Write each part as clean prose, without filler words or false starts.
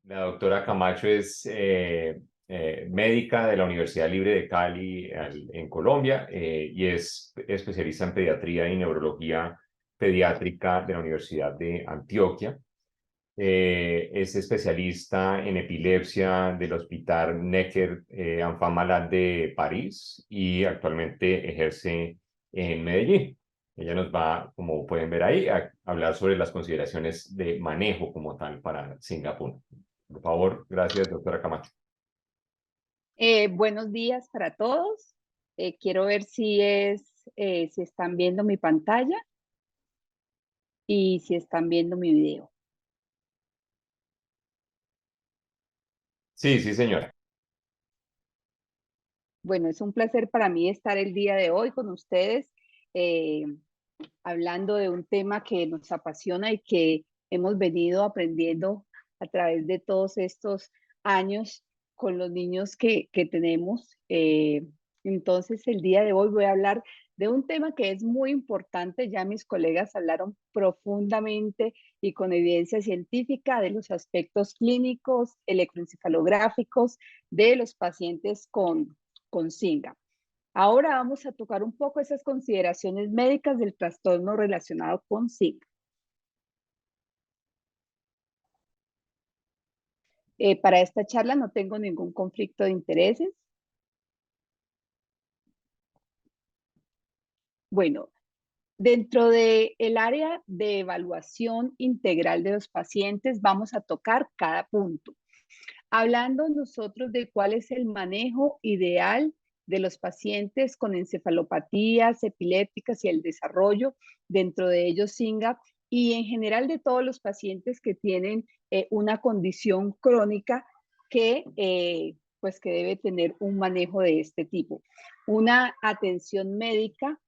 La doctora Camacho es médica de la Universidad Libre de Cali en Colombia y es especialista en pediatría y neurología pediátrica de la Universidad de Antioquia. Es especialista en epilepsia del Hospital Necker Enfants Malades de París y actualmente ejerce en Medellín. Ella nos va, como pueden ver ahí, a hablar sobre las consideraciones de manejo como tal para Singapur. Por favor, gracias, doctora Camacho. Buenos días para todos. Quiero ver si están viendo mi pantalla y si están viendo mi video. Sí, sí, señora. Bueno, es un placer para mí estar el día de hoy con ustedes, eh, hablando de un tema que nos apasiona y que hemos venido aprendiendo a través de todos estos años con los niños que tenemos. Entonces, el día de hoy voy a hablar de un tema que es muy importante. Ya mis colegas hablaron profundamente y con evidencia científica de los aspectos clínicos, electroencefalográficos de los pacientes con SINGA. Ahora vamos a tocar un poco esas consideraciones médicas del trastorno relacionado con SINGA. Para esta charla no tengo ningún conflicto de intereses. Bueno, dentro del área de evaluación integral de los pacientes vamos a tocar cada punto, hablando nosotros de cuál es el manejo ideal de los pacientes con encefalopatías epilépticas y el desarrollo, dentro de ellos SINGAP, y en general de todos los pacientes que tienen una condición crónica pues que debe tener un manejo de este tipo. Una atención médica,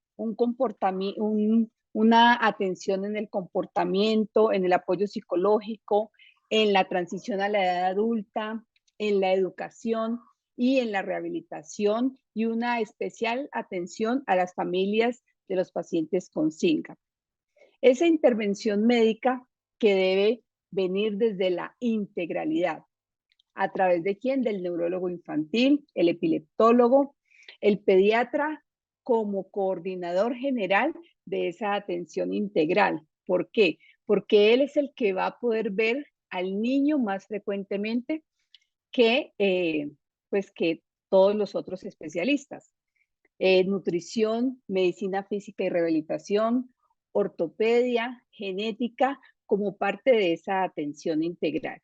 una atención en el comportamiento, en el apoyo psicológico, en la transición a la edad adulta, en la educación y en la rehabilitación, y una especial atención a las familias de los pacientes con SINGAP. Esa intervención médica que debe venir desde la integralidad. ¿A través de quién? Del neurólogo infantil, el epileptólogo, el pediatra como coordinador general de esa atención integral. ¿Por qué? Porque él es el que va a poder ver al niño más frecuentemente pues que todos los otros especialistas. Nutrición, medicina física y rehabilitación, ortopedia, genética, como parte de esa atención integral.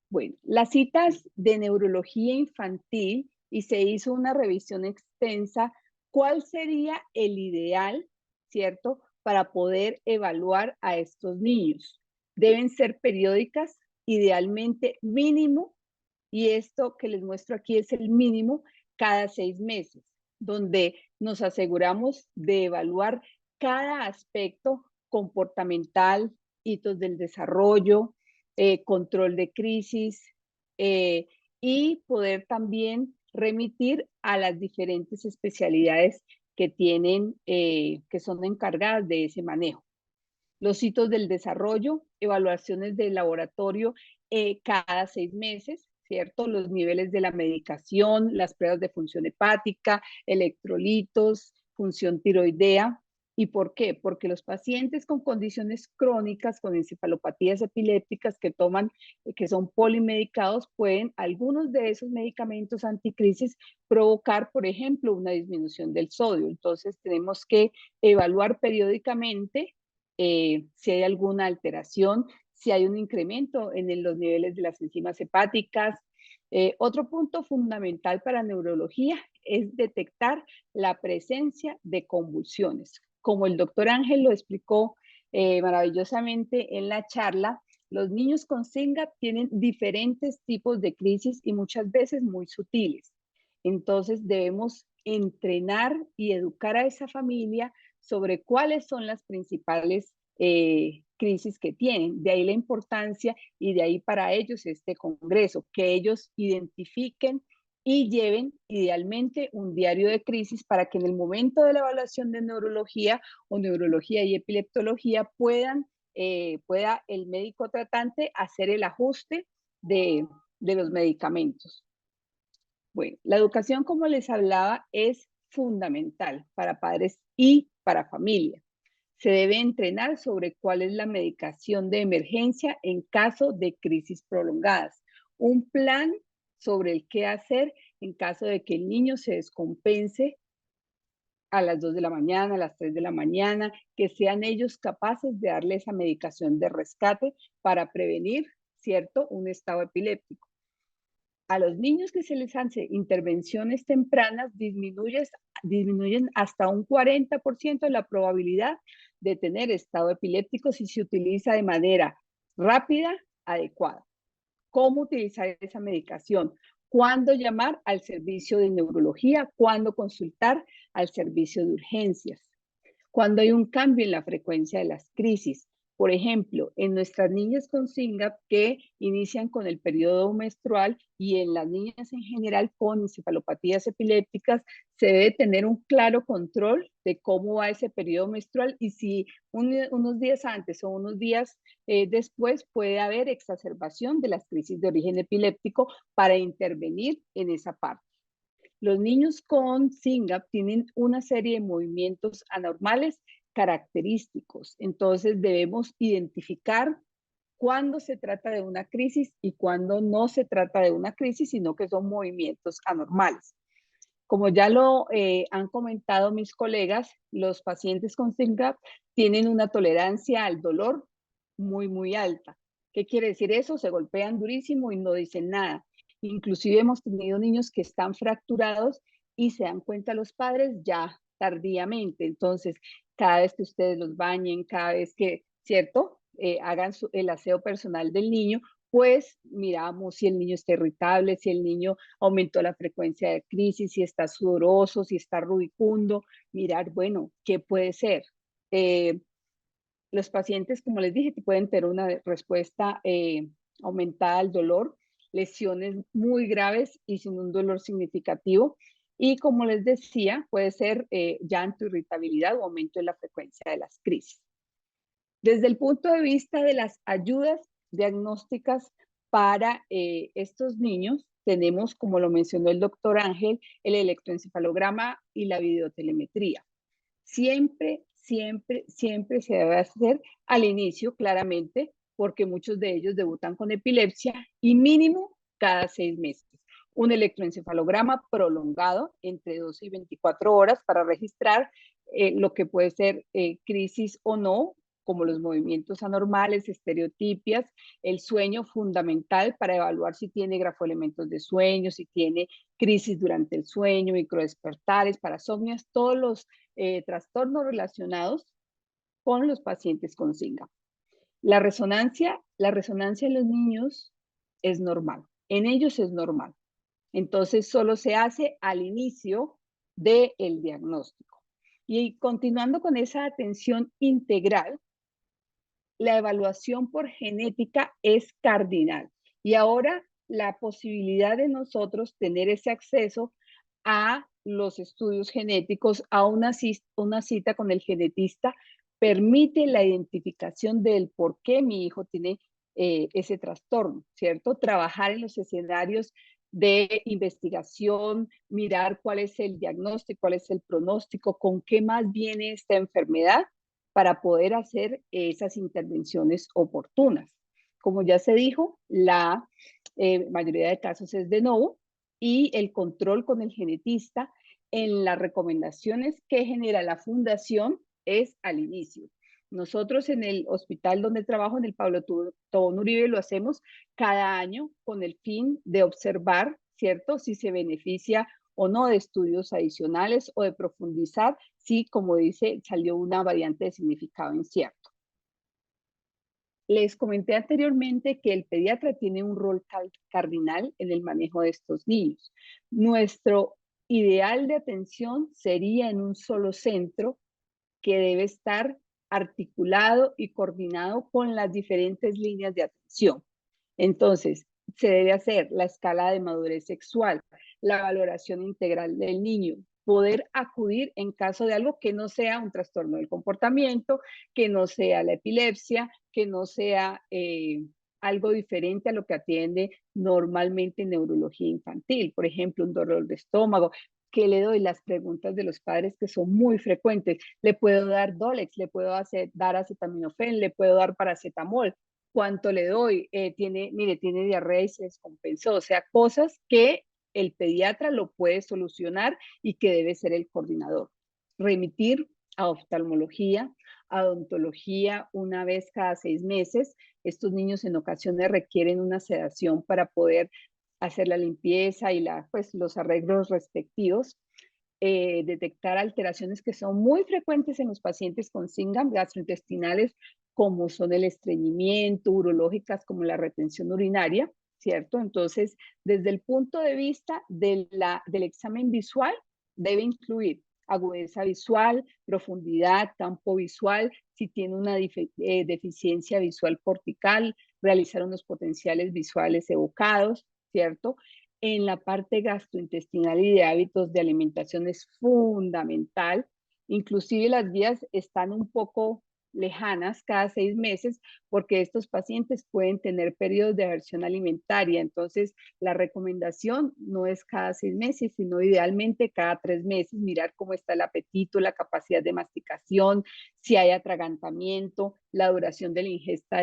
Bueno, las citas de neurología infantil, y se hizo una revisión extensa, ¿cuál sería el ideal, cierto, para poder evaluar a estos niños? Deben ser periódicas, idealmente mínimo, y esto que les muestro aquí es el mínimo, cada 6 meses, donde nos aseguramos de evaluar cada aspecto comportamental, hitos del desarrollo, control de crisis, eh, y poder también remitir a las diferentes especialidades que tienen, que son encargadas de ese manejo. Los hitos del desarrollo, evaluaciones de laboratorio cada 6 meses, ¿cierto? Los niveles de la medicación, las pruebas de función hepática, electrolitos, función tiroidea. ¿Y por qué? Porque los pacientes con condiciones crónicas, con encefalopatías epilépticas que son polimedicados, pueden algunos de esos medicamentos anticrisis provocar, por ejemplo, una disminución del sodio. Entonces tenemos que evaluar periódicamente si hay alguna alteración, si hay un incremento en los niveles de las enzimas hepáticas. Otro punto fundamental para neurología es detectar la presencia de convulsiones. Como el doctor Ángel lo explicó maravillosamente en la charla, los niños con SINGAP tienen diferentes tipos de crisis y muchas veces muy sutiles. Entonces debemos entrenar y educar a esa familia sobre cuáles son las principales crisis que tienen. De ahí la importancia y de ahí para ellos este congreso, que ellos identifiquen y lleven idealmente un diario de crisis para que en el momento de la evaluación de neurología o neurología y epileptología puedan pueda el médico tratante hacer el ajuste de los medicamentos. Bueno, la educación, como les hablaba, es fundamental para padres y para familia. Se debe entrenar sobre cuál es la medicación de emergencia en caso de crisis prolongadas. Un plan sobre el qué hacer en caso de que el niño se descompense a las 2 de la mañana, a las 3 de la mañana, que sean ellos capaces de darle esa medicación de rescate para prevenir, ¿cierto?, un estado epiléptico. A los niños que se les hace intervenciones tempranas disminuyen hasta un 40% la probabilidad de tener estado epiléptico si se utiliza de manera rápida, adecuada. ¿Cómo utilizar esa medicación? ¿Cuándo llamar al servicio de neurología? ¿Cuándo consultar al servicio de urgencias? Cuando hay un cambio en la frecuencia de las crisis. Por ejemplo, en nuestras niñas con SYNGAP que inician con el periodo menstrual y en las niñas en general con encefalopatías epilépticas, se debe tener un claro control de cómo va ese periodo menstrual y si unos días antes o unos días después puede haber exacerbación de las crisis de origen epiléptico para intervenir en esa parte. Los niños con SYNGAP tienen una serie de movimientos anormales característicos. Entonces debemos identificar cuándo se trata de una crisis y cuándo no se trata de una crisis, sino que son movimientos anormales. Como ya lo han comentado mis colegas, los pacientes con SYNGAP tienen una tolerancia al dolor muy alta. ¿Qué quiere decir eso? Se golpean durísimo y no dicen nada. Inclusive hemos tenido niños que están fracturados y se dan cuenta los padres ya tardíamente. Entonces, cada vez que ustedes los bañen, cada vez que, ¿cierto? Hagan el aseo personal del niño, pues miramos si el niño está irritable, si el niño aumentó la frecuencia de crisis, si está sudoroso, si está rubicundo, mirar, bueno, ¿qué puede ser? Los pacientes, como les dije, pueden tener una respuesta aumentada al dolor, lesiones muy graves y sin un dolor significativo. Y como les decía, puede ser llanto, irritabilidad o aumento en la frecuencia de las crisis. Desde el punto de vista de las ayudas diagnósticas para estos niños, tenemos, como lo mencionó el doctor Ángel, el electroencefalograma y la videotelemetría. Siempre se debe hacer al inicio, claramente, porque muchos de ellos debutan con epilepsia y mínimo cada 6 meses. Un electroencefalograma prolongado entre 12 y 24 horas para registrar lo que puede ser crisis o no, como los movimientos anormales, estereotipias, el sueño fundamental para evaluar si tiene grafoelementos de sueño, si tiene crisis durante el sueño, microdespertares, parasomnias, todos los trastornos relacionados con los pacientes con SYNGAP. La resonancia en los niños es normal, en ellos es normal. Entonces solo se hace al inicio del diagnóstico. Y continuando con esa atención integral, la evaluación por genética es cardinal. Y ahora la posibilidad de nosotros tener ese acceso a los estudios genéticos, a una cita con el genetista, permite la identificación del por qué mi hijo tiene ese trastorno, ¿cierto? Trabajar en los escenarios de investigación, mirar cuál es el diagnóstico, cuál es el pronóstico, con qué más viene esta enfermedad para poder hacer esas intervenciones oportunas. Como ya se dijo, la mayoría de casos es de novo y el control con el genetista en las recomendaciones que genera la fundación es al inicio. Nosotros en el hospital donde trabajo, en el Pablo Tobón Uribe, lo hacemos cada año con el fin de observar, ¿cierto?, si se beneficia o no de estudios adicionales o de profundizar si, como dice, salió una variante de significado incierto. Les comenté anteriormente que el pediatra tiene un rol cardinal en el manejo de estos niños. Nuestro ideal de atención sería en un solo centro que debe estar articulado y coordinado con las diferentes líneas de atención. Entonces, se debe hacer la escala de madurez sexual, la valoración integral del niño, poder acudir en caso de algo que no sea un trastorno del comportamiento, que no sea la epilepsia, que no sea algo diferente a lo que atiende normalmente en neurología infantil. Por ejemplo, un dolor de estómago. ¿Qué le doy? Las preguntas de los padres que son muy frecuentes. ¿Le puedo dar Dolex? ¿Le puedo dar acetaminofén? ¿Le puedo dar paracetamol? ¿Cuánto le doy? Mire, tiene diarrea y se descompensó. O sea, cosas que el pediatra lo puede solucionar y que debe ser el coordinador. Remitir a oftalmología, a odontología una vez cada 6 meses. Estos niños en ocasiones requieren una sedación para poder hacer la limpieza y pues, los arreglos respectivos. Detectar alteraciones que son muy frecuentes en los pacientes con SINGAM gastrointestinales, como son el estreñimiento, urológicas como la retención urinaria, ¿cierto? Entonces, desde el punto de vista del examen visual, debe incluir agudeza visual, profundidad, campo visual, si tiene una deficiencia visual cortical, realizar unos potenciales visuales evocados, ¿cierto? En la parte gastrointestinal y de hábitos de alimentación es fundamental. Inclusive las guías están un poco lejanas cada 6 meses porque estos pacientes pueden tener periodos de aversión alimentaria. Entonces, la recomendación no es cada 6 meses, sino idealmente cada 3 meses, mirar cómo está el apetito, la capacidad de masticación, si hay atragantamiento, la duración de la ingesta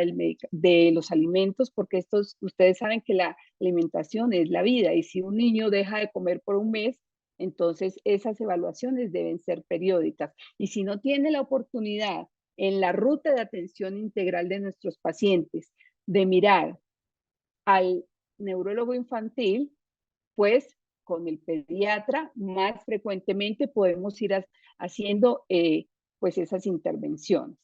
de los alimentos, porque ustedes saben que la alimentación es la vida y si un niño deja de comer por un mes, entonces esas evaluaciones deben ser periódicas. Y si no tiene la oportunidad en la ruta de atención integral de nuestros pacientes de mirar al neurólogo infantil, pues con el pediatra más frecuentemente podemos ir haciendo pues esas intervenciones.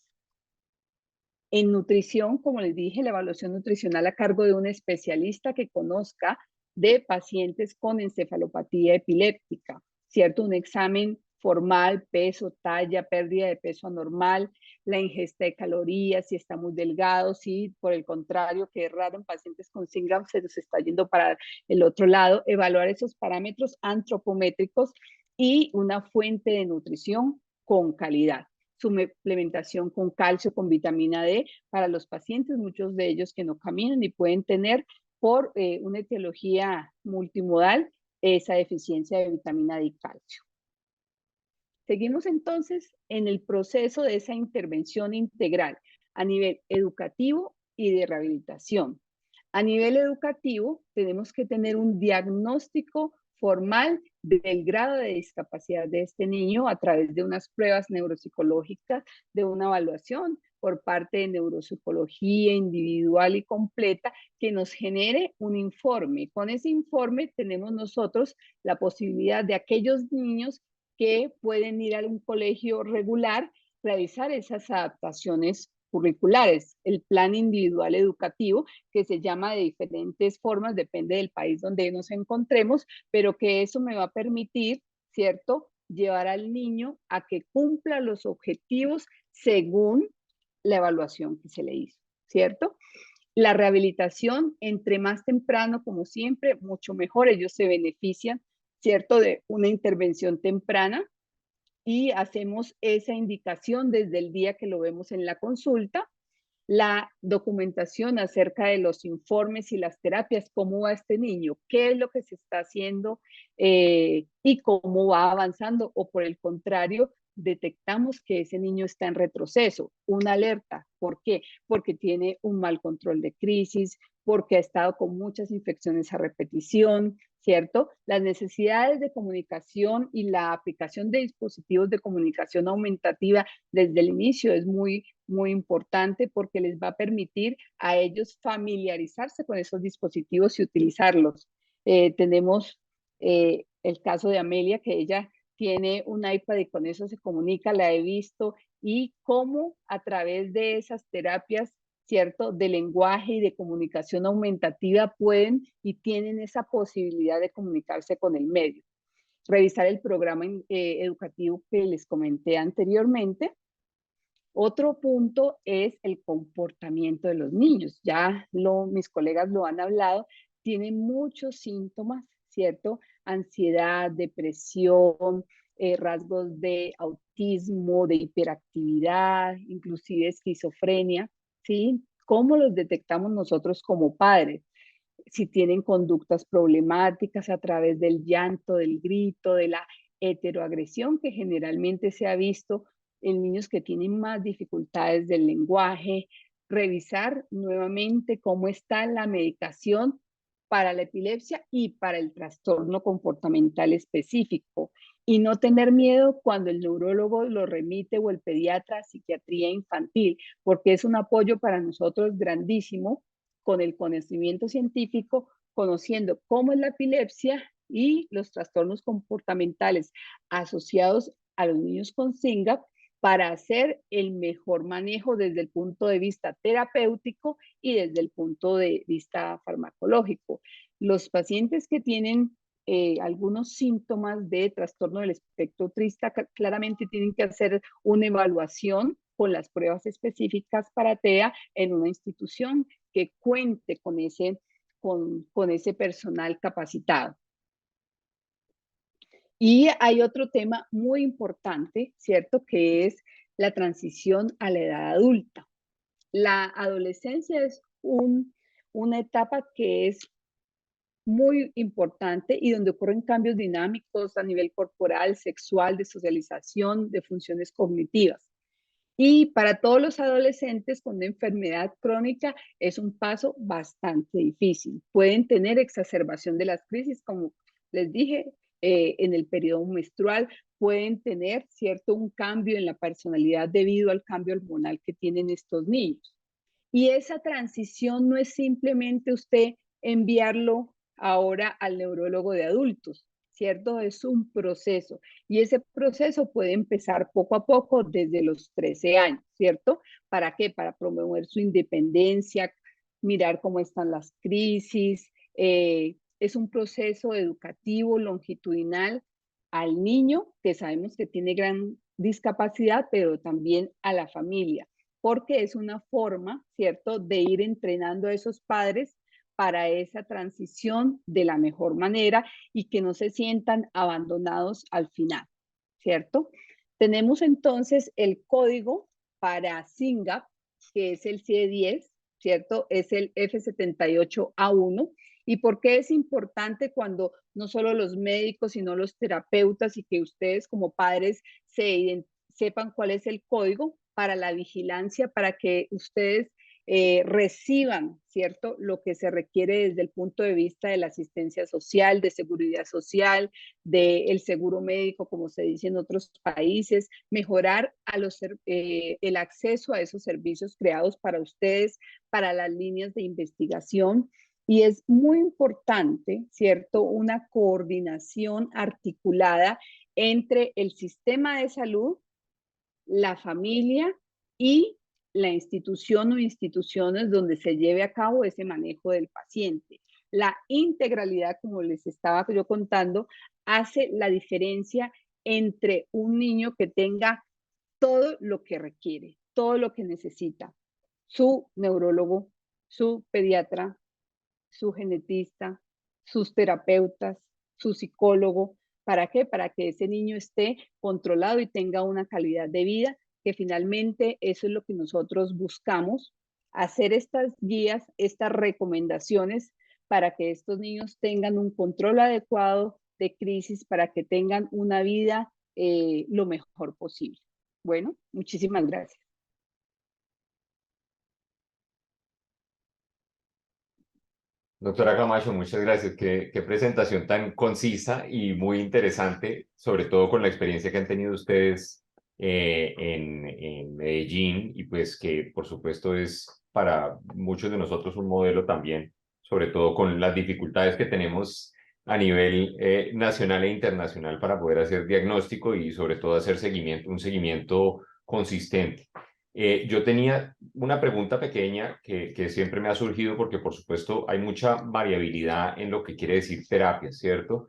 En nutrición, como les dije, la evaluación nutricional a cargo de un especialista que conozca de pacientes con encefalopatía epiléptica, ¿cierto? Un examen formal, peso, talla, pérdida de peso anormal, la ingesta de calorías, si está muy delgado, si por el contrario, que es raro en pacientes con SINGAM, se les está yendo para el otro lado, evaluar esos parámetros antropométricos y una fuente de nutrición con calidad. Suplementación con calcio, con vitamina D para los pacientes, muchos de ellos que no caminan y pueden tener por una etiología multimodal esa deficiencia de vitamina D y calcio. Seguimos entonces en el proceso de esa intervención integral a nivel educativo y de rehabilitación. A nivel educativo, tenemos que tener un diagnóstico formal del grado de discapacidad de este niño a través de unas pruebas neuropsicológicas, de una evaluación por parte de neuropsicología individual y completa que nos genere un informe. Con ese informe tenemos nosotros la posibilidad de aquellos niños que pueden ir a un colegio regular, realizar esas adaptaciones curriculares, el plan individual educativo, que se llama de diferentes formas, depende del país donde nos encontremos, pero que eso me va a permitir, ¿cierto?, llevar al niño a que cumpla los objetivos según la evaluación que se le hizo, ¿cierto? La rehabilitación, entre más temprano, como siempre, mucho mejor. Ellos se benefician, ¿cierto?, de una intervención temprana y hacemos esa indicación desde el día que lo vemos en la consulta. La documentación acerca de los informes y las terapias, cómo va este niño, qué es lo que se está haciendo y cómo va avanzando, o por el contrario, detectamos que ese niño está en retroceso, una alerta. ¿Por qué? Porque tiene un mal control de crisis, porque ha estado con muchas infecciones a repetición, ¿cierto? Las necesidades de comunicación y la aplicación de dispositivos de comunicación aumentativa desde el inicio es muy importante porque les va a permitir a ellos familiarizarse con esos dispositivos y utilizarlos. Tenemos el caso de Amelia, que ella tiene un iPad y con eso se comunica, la he visto, y cómo a través de esas terapias, ¿cierto?, de lenguaje y de comunicación aumentativa pueden y tienen esa posibilidad de comunicarse con el medio. Revisar el programa educativo que les comenté anteriormente. Otro punto es el comportamiento de los niños. Ya mis colegas lo han hablado, tienen muchos síntomas, ¿cierto? Ansiedad, depresión, rasgos de autismo, de hiperactividad, inclusive esquizofrenia, ¿sí? ¿Cómo los detectamos nosotros como padres? Si tienen conductas problemáticas a través del llanto, del grito, de la heteroagresión que generalmente se ha visto en niños que tienen más dificultades del lenguaje, revisar nuevamente cómo está la medicación para la epilepsia y para el trastorno comportamental específico y no tener miedo cuando el neurólogo lo remite o el pediatra a psiquiatría infantil, porque es un apoyo para nosotros grandísimo con el conocimiento científico, conociendo cómo es la epilepsia y los trastornos comportamentales asociados a los niños con SYNGAP para hacer el mejor manejo desde el punto de vista terapéutico y desde el punto de vista farmacológico. Los pacientes que tienen algunos síntomas de trastorno del espectro autista claramente tienen que hacer una evaluación con las pruebas específicas para TEA en una institución que cuente con ese personal capacitado. Y hay otro tema muy importante, ¿cierto? Que es la transición a la edad adulta. La adolescencia es una etapa que es muy importante y donde ocurren cambios dinámicos a nivel corporal, sexual, de socialización, de funciones cognitivas. Y para todos los adolescentes con una enfermedad crónica es un paso bastante difícil. Pueden tener exacerbación de las crisis, como les dije, en el periodo menstrual, pueden tener, ¿cierto?, un cambio en la personalidad debido al cambio hormonal que tienen estos niños. Y esa transición no es simplemente usted enviarlo ahora al neurólogo de adultos, ¿cierto? Es un proceso y ese proceso puede empezar poco a poco desde los 13 años, ¿cierto? ¿Para qué? Para promover su independencia, mirar cómo están las crisis. Es un proceso educativo longitudinal al niño, que sabemos que tiene gran discapacidad, pero también a la familia, porque es una forma, ¿cierto?, de ir entrenando a esos padres para esa transición de la mejor manera y que no se sientan abandonados al final, ¿cierto? Tenemos entonces el código para SYNGAP, que es el CIE-10, ¿cierto? Es el F78A1. ¿Y por qué es importante cuando no solo los médicos, sino los terapeutas y que ustedes como padres sepan cuál es el código para la vigilancia, para que ustedes reciban, ¿cierto?, lo que se requiere desde el punto de vista de la asistencia social, de seguridad social, del seguro médico, como se dice en otros países, mejorar el acceso a esos servicios creados para ustedes, para las líneas de investigación. Y es muy importante, ¿cierto?, una coordinación articulada entre el sistema de salud, la familia y la institución o instituciones donde se lleve a cabo ese manejo del paciente. La integralidad, como les estaba yo contando, hace la diferencia entre un niño que tenga todo lo que requiere, todo lo que necesita, su neurólogo, su pediatra, su genetista, sus terapeutas, su psicólogo. ¿Para qué? Para que ese niño esté controlado y tenga una calidad de vida, que finalmente eso es lo que nosotros buscamos, hacer estas guías, estas recomendaciones para que estos niños tengan un control adecuado de crisis, para que tengan una vida lo mejor posible. Bueno, muchísimas gracias. Doctora Camacho, muchas gracias. Qué presentación tan concisa y muy interesante, sobre todo con la experiencia que han tenido ustedes en Medellín y pues que por supuesto es para muchos de nosotros un modelo también, sobre todo con las dificultades que tenemos a nivel nacional e internacional para poder hacer diagnóstico y sobre todo hacer seguimiento, un seguimiento consistente. Yo tenía una pregunta pequeña que siempre me ha surgido porque, por supuesto, hay mucha variabilidad en lo que quiere decir terapia, ¿cierto?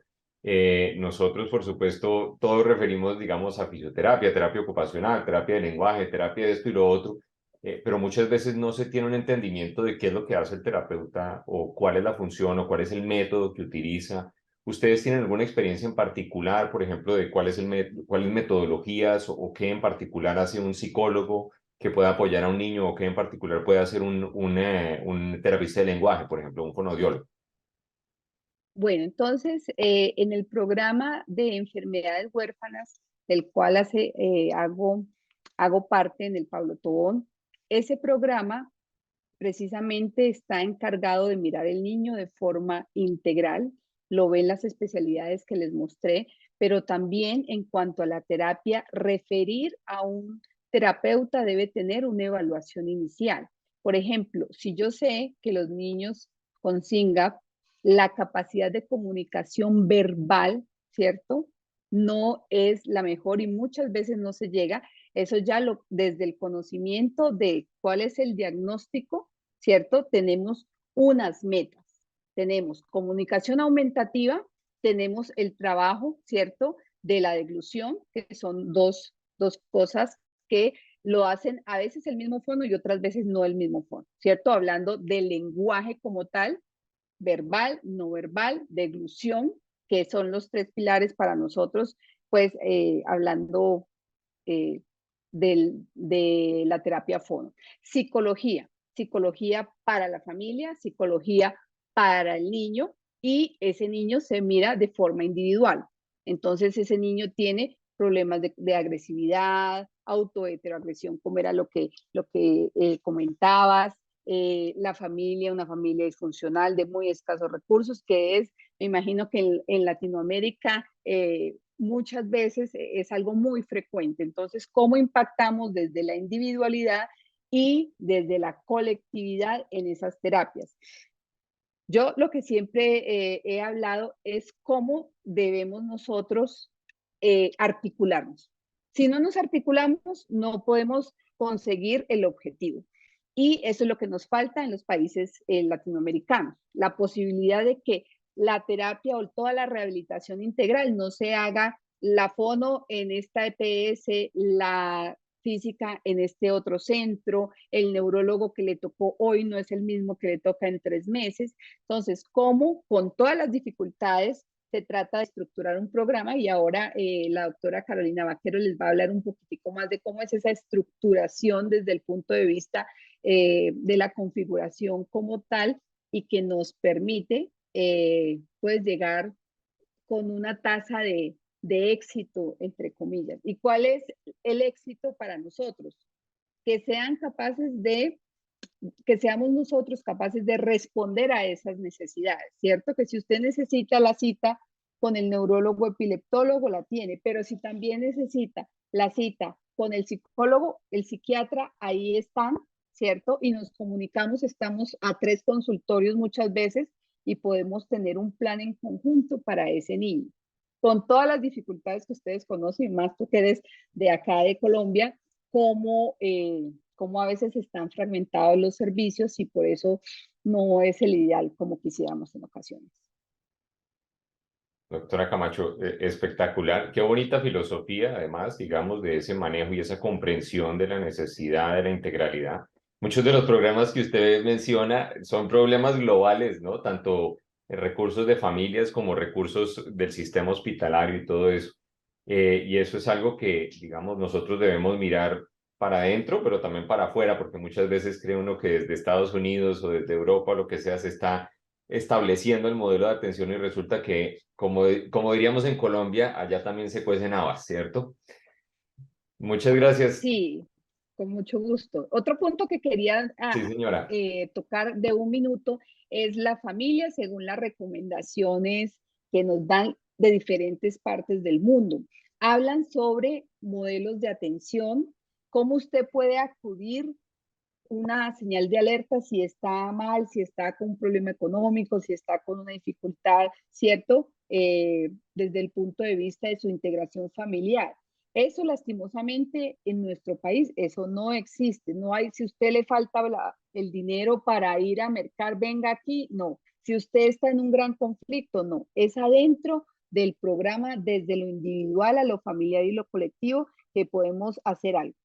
Nosotros, por supuesto, todos referimos, digamos, a fisioterapia, terapia ocupacional, terapia de lenguaje, terapia de esto y lo otro, pero muchas veces no se tiene un entendimiento de qué es lo que hace el terapeuta o cuál es la función o cuál es el método que utiliza. ¿Ustedes tienen alguna experiencia en particular, por ejemplo, de cuáles metodologías o qué en particular hace un psicólogo que pueda apoyar a un niño o qué en particular puede hacer un terapista de lenguaje, por ejemplo, un fonodiólogo? Bueno, entonces, en el programa de enfermedades huérfanas, del cual hago parte en el Pablo Tobón, ese programa precisamente está encargado de mirar el niño de forma integral, lo ven las especialidades que les mostré, pero también en cuanto a la terapia, referir a un terapeuta debe tener una evaluación inicial. Por ejemplo, si yo sé que los niños con SINGAP, la capacidad de comunicación verbal, ¿cierto? No es la mejor y muchas veces no se llega. Eso ya desde el conocimiento de cuál es el diagnóstico, ¿cierto? Tenemos unas metas. Tenemos comunicación aumentativa, tenemos el trabajo, ¿cierto? De la deglución, que son dos cosas que lo hacen a veces el mismo fono y otras veces no el mismo fono, ¿cierto? Hablando del lenguaje como tal, verbal, no verbal, deglución, que son los tres pilares para nosotros, pues hablando eh, de la terapia fono. Psicología para la familia, psicología para el niño y ese niño se mira de forma individual. Entonces ese niño tiene problemas de agresividad, autoheteroagresión, como era lo que comentabas, la familia, una familia disfuncional de muy escasos recursos, que es, me imagino que en Latinoamérica muchas veces es algo muy frecuente. Entonces, ¿cómo impactamos desde la individualidad y desde la colectividad en esas terapias? Yo lo que siempre he hablado es cómo debemos nosotros articularnos. Si no nos articulamos, no podemos conseguir el objetivo. Y eso es lo que nos falta en los países latinoamericanos, la posibilidad de que la terapia o toda la rehabilitación integral no se haga la fono en esta EPS, la física en este otro centro, el neurólogo que le tocó hoy no es el mismo que le toca en 3 meses. Entonces, ¿cómo con todas las dificultades se trata de estructurar un programa? Y ahora la doctora Carolina Vaquero les va a hablar un poquitico más de cómo es esa estructuración desde el punto de vista de la configuración como tal y que nos permite pues llegar con una tasa de éxito, entre comillas. ¿Y cuál es el éxito para nosotros? Que sean capaces de que seamos nosotros capaces de responder a esas necesidades, ¿cierto? Que si usted necesita la cita con el neurólogo epileptólogo, la tiene, pero si también necesita la cita con el psicólogo, el psiquiatra, ahí están, ¿cierto? Y nos comunicamos, estamos a 3 consultorios muchas veces y podemos tener un plan en conjunto para ese niño. Con todas las dificultades que ustedes conocen, más tú que eres de acá de Colombia, cómo a veces están fragmentados los servicios y por eso no es el ideal como quisiéramos en ocasiones. Doctora Camacho, espectacular. Qué bonita filosofía, además, digamos, de ese manejo y esa comprensión de la necesidad de la integralidad. Muchos de los programas que usted menciona son problemas globales, ¿no? Tanto recursos de familias como recursos del sistema hospitalario y todo eso. Y eso es algo que, digamos, nosotros debemos mirar para adentro, pero también para afuera, porque muchas veces cree uno que desde Estados Unidos o desde Europa, lo que sea, se está estableciendo el modelo de atención y resulta que, como diríamos en Colombia, allá también se cuecen habas, ¿cierto? Muchas gracias. Sí, con mucho gusto. Otro punto que quería Sí, señora. tocar de 1 minuto es la familia según las recomendaciones que nos dan de diferentes partes del mundo. Hablan sobre modelos de atención, cómo usted puede acudir una señal de alerta si está mal, si está con un problema económico, si está con una dificultad, ¿cierto? Desde el punto de vista de su integración familiar. Eso lastimosamente en nuestro país, eso no existe. No hay, si usted le falta el dinero para ir a mercar, venga aquí, no. Si usted está en un gran conflicto, no. Es adentro del programa, desde lo individual a lo familiar y lo colectivo, que podemos hacer algo.